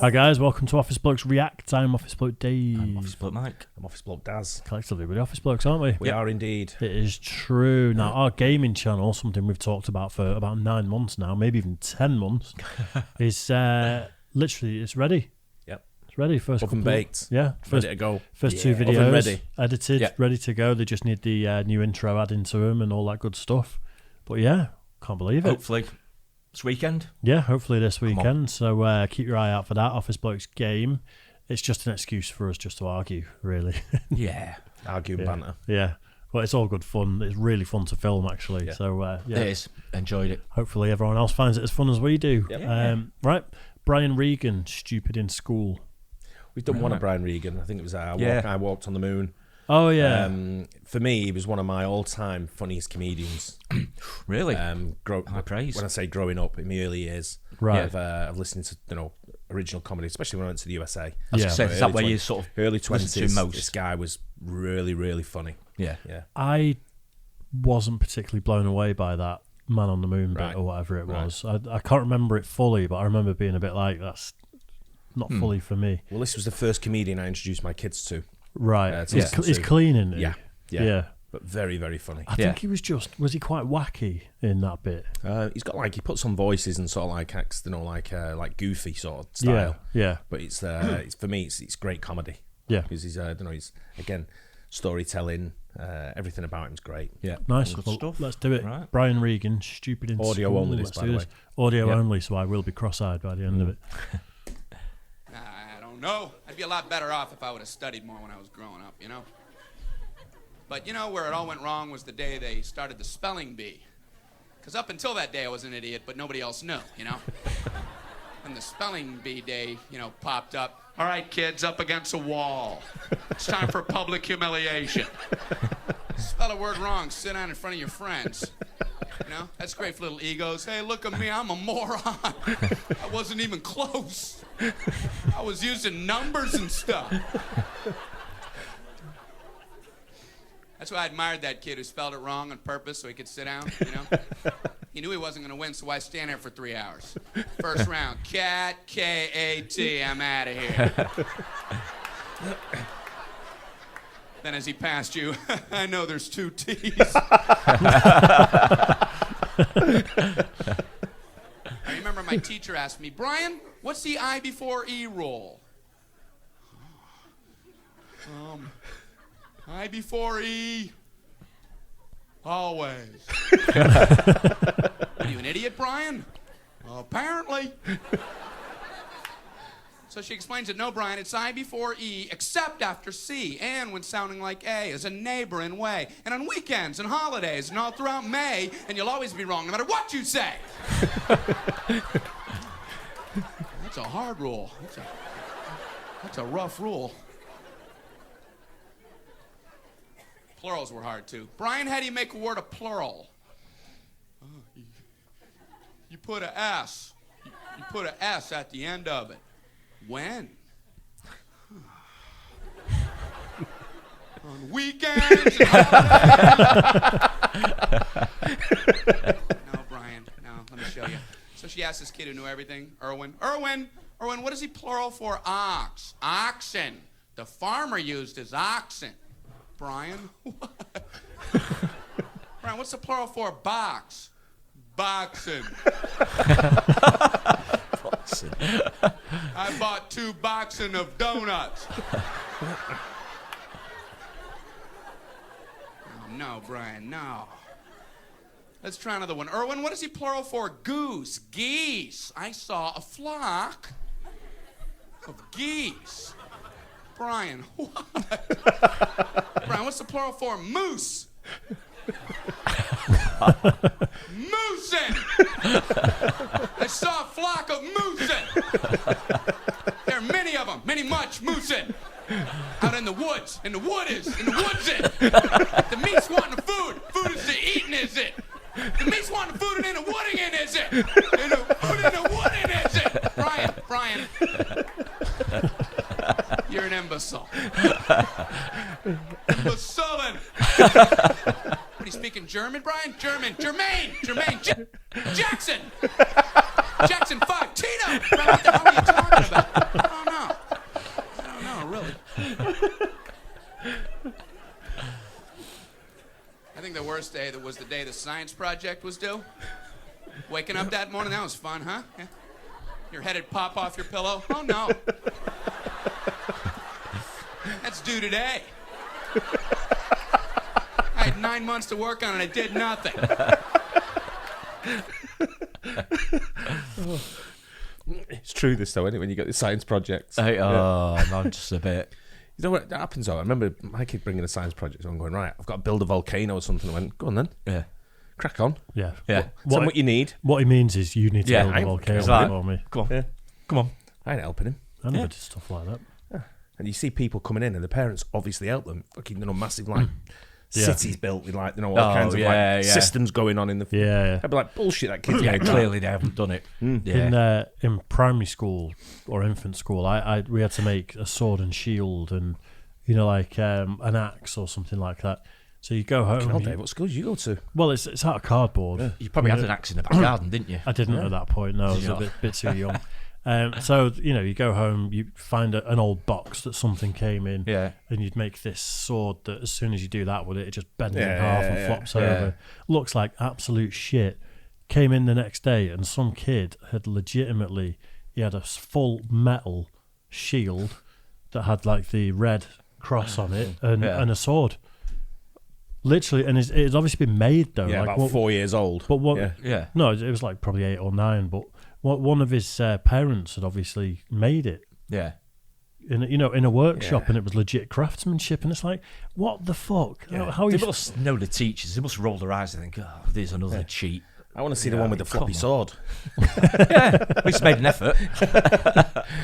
Hi guys, welcome to Office Blokes React. I'm Office Bloke Dave. I'm Office Bloke Mike. I'm Office Bloke Daz. Collectively, we're the Office Blokes, aren't we? We are indeed. It is true. Now, our gaming channel, something we've talked about for about 9 months now, maybe even 10 months, is literally, it's ready. Yep. It's ready. First Oven baked. Yeah. Ready to go. First 2 videos. Oven ready. Edited, ready to go. They just need the new intro added to them and all that good stuff. But yeah, can't believe it. Hopefully this weekend. Yeah, hopefully this weekend. So keep your eye out for that. Office Blokes game. It's just an excuse for us just to argue, really. Yeah. Argue and banter. Yeah. Well, it's all good fun. It's really fun to film, actually. Yeah. So yeah. It is. Enjoyed it. Hopefully everyone else finds it as fun as we do. Yep. Right. Brian Regan, Stupid in School. We've done one of Brian Regan. I think it was I Walked on the Moon. Oh, yeah. For me, he was one of my all-time funniest comedians. Really? High praise. When I say growing up in my early years, Right. I've listened to original comedy, especially when I went to the USA. I was Yeah. gonna say, is that where you sort of early listen to 20s? most? This guy was really, really funny. Yeah. Yeah. I wasn't particularly blown away by that Man on the Moon bit Right. or whatever it Right. was. I can't remember it fully, but I remember being a bit like, that's not fully for me. Well, this was the first comedian I introduced my kids to. Right. to He's, listen he's to. clean, isn't he? Yeah. Yeah. But very, very funny. I think he was he quite wacky in that bit? He's got he puts on voices and sort of like acts, like goofy sort of style. Yeah. But it's for me, it's great comedy. Yeah. Because he's he's again storytelling, everything about him's great. Yeah. Nice. Good Well, stuff. let's do it. Right. Brian Regan, Stupid in Audio School. only, Let's by do the this. way. Audio Yeah. only, so I will be cross-eyed by the end of it. I don't know. I'd be a lot better off if I would have studied more when I was growing up, you know? But you know where it all went wrong was the day they started the spelling bee. Because up until that day I was an idiot, but nobody else knew, you know? And the spelling bee day, popped up. All right, kids, up against a wall. It's time for public humiliation. Spell a word wrong, sit down in front of your friends. That's great for little egos. Hey, look at me, I'm a moron. I wasn't even close. I was using numbers and stuff. That's why I admired that kid who spelled it wrong on purpose so he could sit down, He knew he wasn't going to win, so why stand there for 3 hours? First round, cat, K-A-T, I'm out of here. Then as he passed you, I know there's 2 T's. I remember my teacher asked me, Brian, what's the I before E rule? I before E, always. Are you an idiot, Brian? Well, apparently. So she explains it, no, Brian, it's I before E, except after C, and when sounding like A, as a neighboring way, and on weekends and holidays, and all throughout May, and you'll always be wrong, no matter what you say. That's a hard rule. That's a rough rule. Plurals were hard, too. Brian, how do you make a word a plural? You put a S. You put a S at the end of it. When? On weekends and holidays. No, Brian, no, let me show you. So she asked this kid who knew everything, Erwin, what is he plural for? Ox. Oxen. The farmer used his oxen. Brian, what? Brian, what's the plural for box? Boxing. I bought 2 boxing of donuts. Oh, no, Brian, no. Let's try another one. Erwin, what is he plural for? Goose. Geese. I saw a flock of geese. Brian, what? Brian, what's the plural for? Moose. Moosin'. I saw a flock of moosin'. There are many of them, much moosin'. Out in the woods, in the woodsin'. The meat's wanting the food. Food is the eating, is it? The meat's wanting the food and in the wooding in, is it? In the food in the wooding, is it? Brian. You're an imbecile. Imbecilin'. What are you speaking German, Brian? Jermaine. Jackson. Jackson 5. Tino. Brian, what the hell are you talking talking about? I don't know, really. I think the worst day was the day the science project was due. Waking up that morning, that was fun, huh? Yeah. Your head'd pop off your pillow. Oh, no. That's due today. I had 9 months to work on it. I did nothing. It's true, this though, isn't it? When you get the science projects. Man, just a bit. You know what happens though? I remember my kid bringing a science project on, going, right, I've got to build a volcano or something. I went, go on then. Yeah. Crack on. Yeah. Yeah. Tell me what you need. What he means is you need to build a volcano for me. Come on. Yeah. Come on. I ain't helping him. I never did stuff like that. And you see people coming in, and the parents obviously help them. Fucking, massive like cities built with like all kinds of systems going on in the. Yeah. I'd be like, bullshit. That kid's Clearly they haven't done it. In primary school or infant school, we had to make a sword and shield, and like an axe or something like that. So you go home. Hell, Dave, what school did you go to? Well, it's out of cardboard. Yeah. You probably had an axe in the back garden, didn't you? I didn't at that point. No, I was a bit too young. So you go home, you find an old box that something came in, and you'd make this sword that as soon as you do that with it, it just bends in half and flops over. Looks like absolute shit. Came in the next day, and some kid had he had a full metal shield that had like the red cross on it and a sword. Literally, and it's obviously been made though. Yeah, like about 4 years old. But what? Yeah. No, it was like probably 8 or 9. But one of his parents had obviously made it. Yeah. In a workshop, and it was legit craftsmanship. And it's like, what the fuck? Yeah. How They you? must know the teachers. They must roll their eyes and think, "Oh, there's another cheat." I want to see the one with the floppy sword. At least made an effort.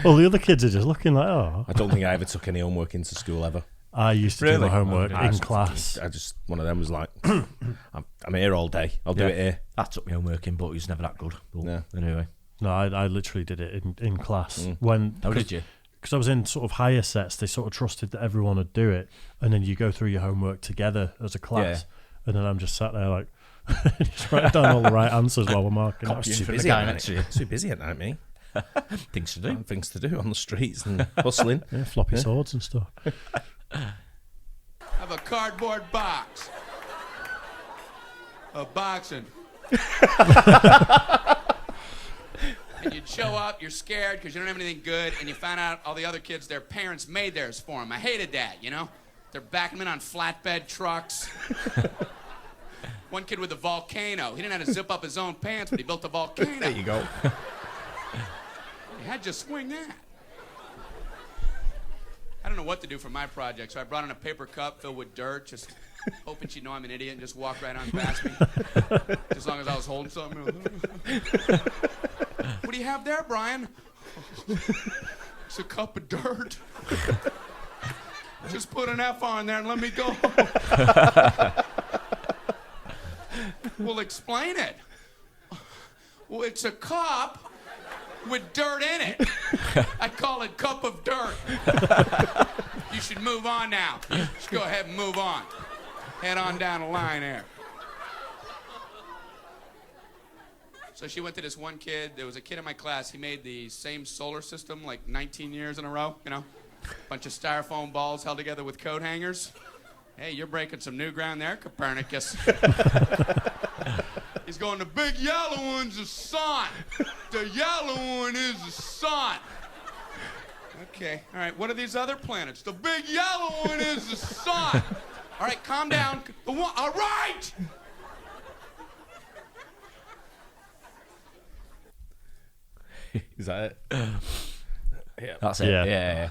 Well, the other kids are just looking like, oh. I don't think I ever took any homework into school ever. I used to do my homework in class. I just one of them was like, I'm here all day. I'll do it here. I took my homework in, but it was never that good. But No. Anyway. No, I literally did it in class. How did you? Because I was in sort of higher sets, they sort of trusted that everyone would do it, and then you go through your homework together as a class, and then I'm just sat there like, just writing down all the right answers while we're marking. I was too for the busy guy at next to night. you. Too busy at night, me. Things to do. Things to do on the streets and hustling. Yeah, floppy swords and stuff. Have a cardboard box. A boxing. And you'd show up, you're scared because you don't have anything good, and you find out all the other kids, their parents made theirs for them. I hated that, They're backing them in on flatbed trucks. One kid with a volcano. He didn't have to zip up his own pants, but he built a volcano. There you go. How'd you swing that? I don't know what to do for my project, so I brought in a paper cup filled with dirt, just hoping she'd know I'm an idiot and just walk right on past me. As long as I was holding something. What do you have there, Brian? It's a cup of dirt. Just put an F on there and let me go. Well, explain it. Well, it's a cup with dirt in it. I call it cup of dirt. You should move on now. Just go ahead and move on. Head on down the line there. So she went to this one kid. There was a kid in my class. He made the same solar system like 19 years in a row, Bunch of styrofoam balls held together with coat hangers. Hey, you're breaking some new ground there, Copernicus. He's going, the big yellow one's the sun. The yellow one is the sun. Okay, all right, what are these other planets? The big yellow one is the sun. All right, calm down. All right! Is that it? Yeah. That's it. Yeah.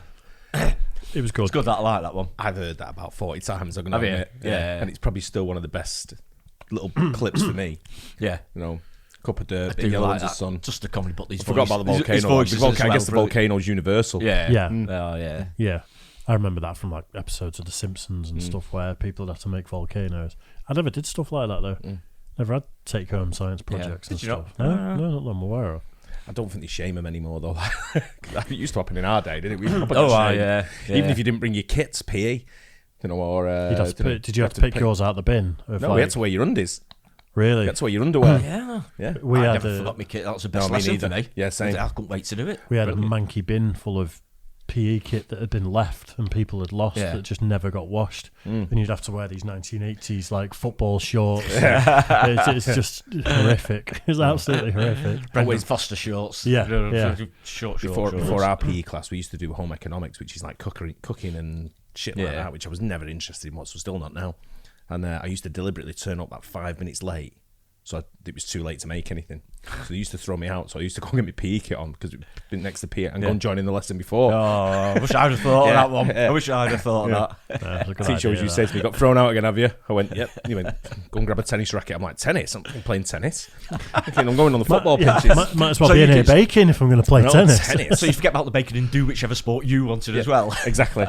It was good. It's good that I like that one. I've heard that about 40 times, I'm going to Have you? admit. Yeah. And it's probably still one of the best little clips for me. Yeah. Cup of dirt, I big do yellow like one's the that. sun. Just the comedy, but these I forgot about the volcano. His voices as I guess well, the brilliant. volcano's universal. Yeah. Yeah. Oh, yeah. Yeah. I remember that from like episodes of The Simpsons and stuff where people would have to make volcanoes. I never did stuff like that though. Never had take-home science projects and Did you stuff. No, not that I'm aware of. I don't think they shame them anymore, though. It used to happen in our day, didn't it? Yeah. Even if you didn't bring your kits, PE, or... Did you have to pick yours out the bin? No, we had to wear your undies. Really? Get to wear your underwear. Yeah. We I had never forgot my kit. That was the best me lesson neither. for me. Yeah, same. I couldn't wait to do it. We had a manky bin full of PE kit that had been left and people had lost that just never got washed. And you'd have to wear these 1980s like football shorts. It's just horrific. It's absolutely horrific. Always Foster shorts. Short. Before our PE class, we used to do home economics, which is like cooking and shit like that, which I was never interested in. What's still not now. And I used to deliberately turn up 5 minutes late. So it was too late to make anything. So they used to throw me out. So I used to go and get my PE kit on because it been next to PE and go and join in the lesson before. Oh, I wish I'd have thought of that one. I wish I'd have thought of that. Teacher always used to say to me, "Got thrown out again, have you?" I went, "Yep." He went, "Go and grab a tennis racket." I'm like, "Tennis? I'm playing tennis." Okay, I'm going on the football pitches. Might as well be in here baking if I'm going to play tennis. So you forget about the bacon and do whichever sport you wanted as well. Exactly.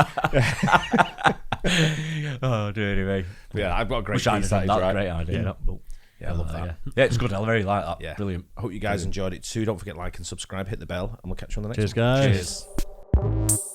Oh, dear me. Yeah, I've got a great Wish I'd piece. have done that. Right? Great idea. Yeah, I love that. Yeah, it's good. I really like that. Yeah. Brilliant. I hope you guys enjoyed it too. Don't forget to like and subscribe, hit the bell, and we'll catch you on the next one. Cheers, guys. Cheers.